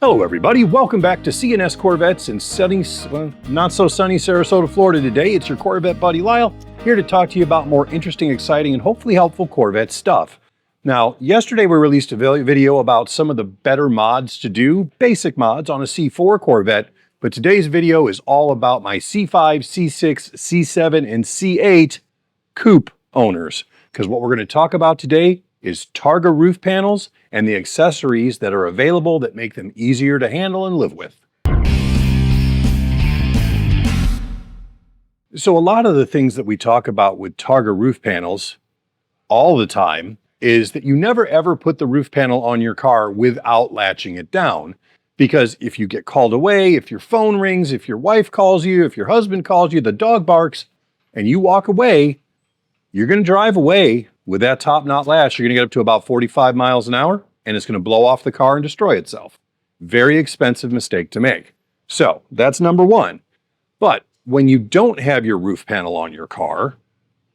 Hello everybody, welcome back to C&S Corvettes in sunny, not so sunny Sarasota, Florida today. It's your Corvette buddy Lyle, here to talk to you about more interesting, exciting, and hopefully helpful Corvette stuff. Now, yesterday we released a video about some of the better mods to do, basic mods on a C4 Corvette, but today's video is all about my C5, C6, C7, and C8 coupe owners, because what we're going to talk about today is Targa roof panels and the accessories that are available that make them easier to handle and live with. So a lot of the things that we talk about with Targa roof panels all the time is that you never ever put the roof panel on your car without latching it down. Because if you get called away, if your phone rings, if your wife calls you, if your husband calls you, the dog barks, and you walk away, you're going to drive away with that top not latched. You're going to get up to about 45 miles an hour, and it's going to blow off the car and destroy itself. Very expensive mistake to make. So that's number one. But when you don't have your roof panel on your car,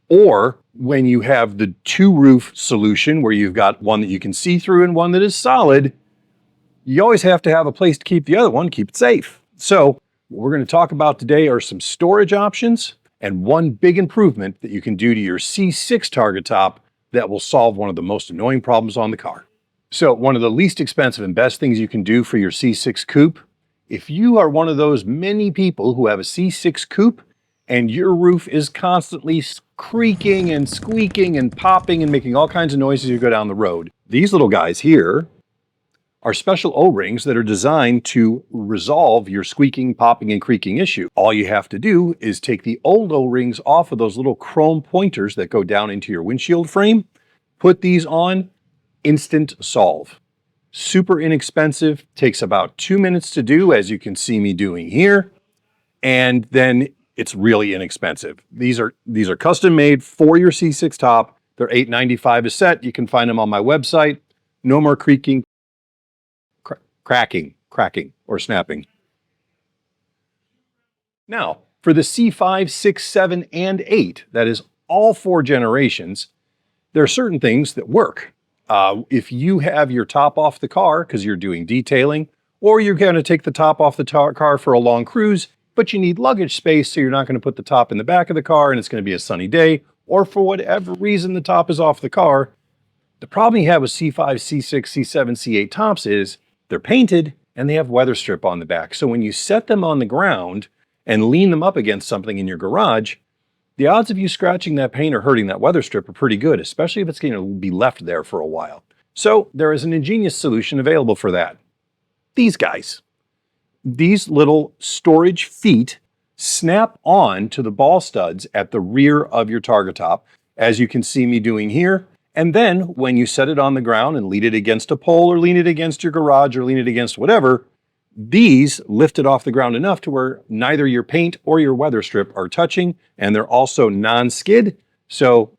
or when you have the two roof solution where you've got one that you can see through and one that is solid, you always have to have a place to keep the other one, keep it safe. So what we're going to talk about today are some storage options and one big improvement that you can do to your C6 Targa top that will solve one of the most annoying problems on the car. So one of the least expensive and best things you can do for your C6 coupe, if you are one of those many people who have a C6 coupe and your roof is constantly creaking and squeaking and popping and making all kinds of noises as you go down the road, these little guys here are special O-rings that are designed to resolve your squeaking, popping, and creaking issue. All you have to do is take the old O-rings off of those little chrome pointers that go down into your windshield frame, put these on, instant solve. Super inexpensive, takes about 2 minutes to do, as you can see me doing here, and then it's really inexpensive. These are custom made for your C6 top. They're $8.95 a set. You can find them on my website. No more creaking, cracking, or snapping. Now, for the C5, 6, 7, and 8, that is all 4 generations, there are certain things that work. If you have your top off the car because you're doing detailing, or you're going to take the top off the car for a long cruise, but you need luggage space, so you're not going to put the top in the back of the car and it's going to be a sunny day, or for whatever reason the top is off the car, the problem you have with C5, C6, C7, C8 tops is they're painted and they have weather strip on the back. So when you set them on the ground and lean them up against something in your garage, the odds of you scratching that paint or hurting that weather strip are pretty good, especially if it's going to be left there for a while. So there is an ingenious solution available for that. These guys. These little storage feet snap on to the ball studs at the rear of your Targa top, as you can see me doing here. And then when you set it on the ground and lean it against a pole or lean it against your garage or lean it against whatever, these lift it off the ground enough to where neither your paint or your weather strip are touching, and they're also non-skid, so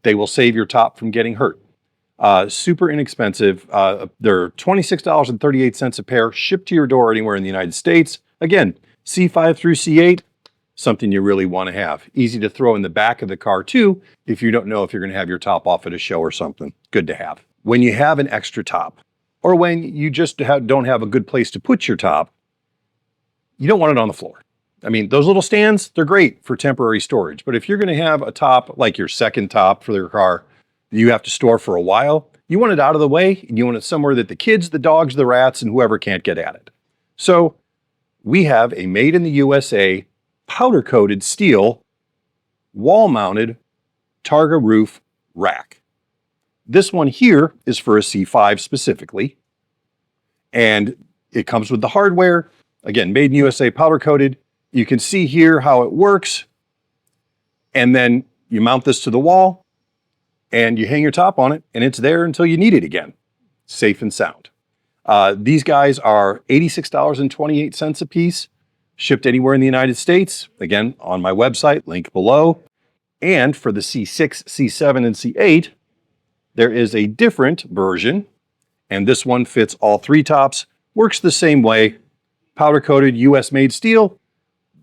they will save your top from getting hurt. Super inexpensive. They're $26.38 a pair, shipped to your door anywhere in the United States. Again, C5 through C8, something you really want to have. Easy to throw in the back of the car too, if you don't know if you're going to have your top off at a show or something. Good to have. When you have an extra top, or when you just don't have a good place to put your top, you don't want it on the floor. I mean, those little stands, they're great for temporary storage, but if you're going to have a top like your second top for your car that you have to store for a while, you want it out of the way, and you want it somewhere that the kids, the dogs, the rats, and whoever can't get at it. So we have a made in the USA powder-coated steel wall-mounted Targa roof rack. This one here is for a C5 specifically, and it comes with the hardware. Again, made in USA, powder-coated. You can see here how it works, and then you mount this to the wall, and you hang your top on it, and it's there until you need it again. Safe and sound. These guys are $86.28 a piece. Shipped anywhere in the United States, again, on my website, link below. And for the C6, C7, and C8, there is a different version, and this one fits all 3 tops, works the same way, powder-coated, US-made steel,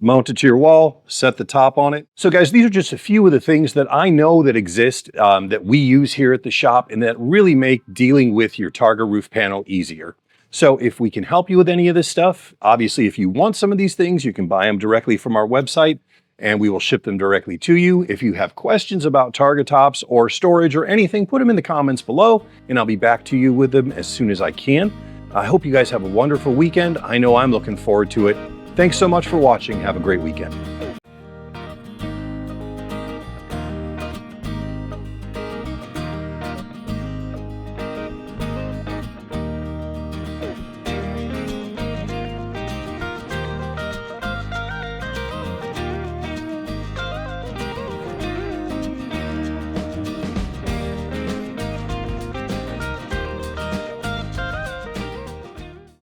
mount it to your wall, set the top on it. So guys, these are just a few of the things that I know that exist, that we use here at the shop, and that really make dealing with your Targa roof panel easier. So if we can help you with any of this stuff, obviously if you want some of these things, you can buy them directly from our website and we will ship them directly to you. If you have questions about Targa tops or storage or anything, put them in the comments below and I'll be back to you with them as soon as I can. I hope you guys have a wonderful weekend. I know I'm looking forward to it. Thanks so much for watching. Have a great weekend.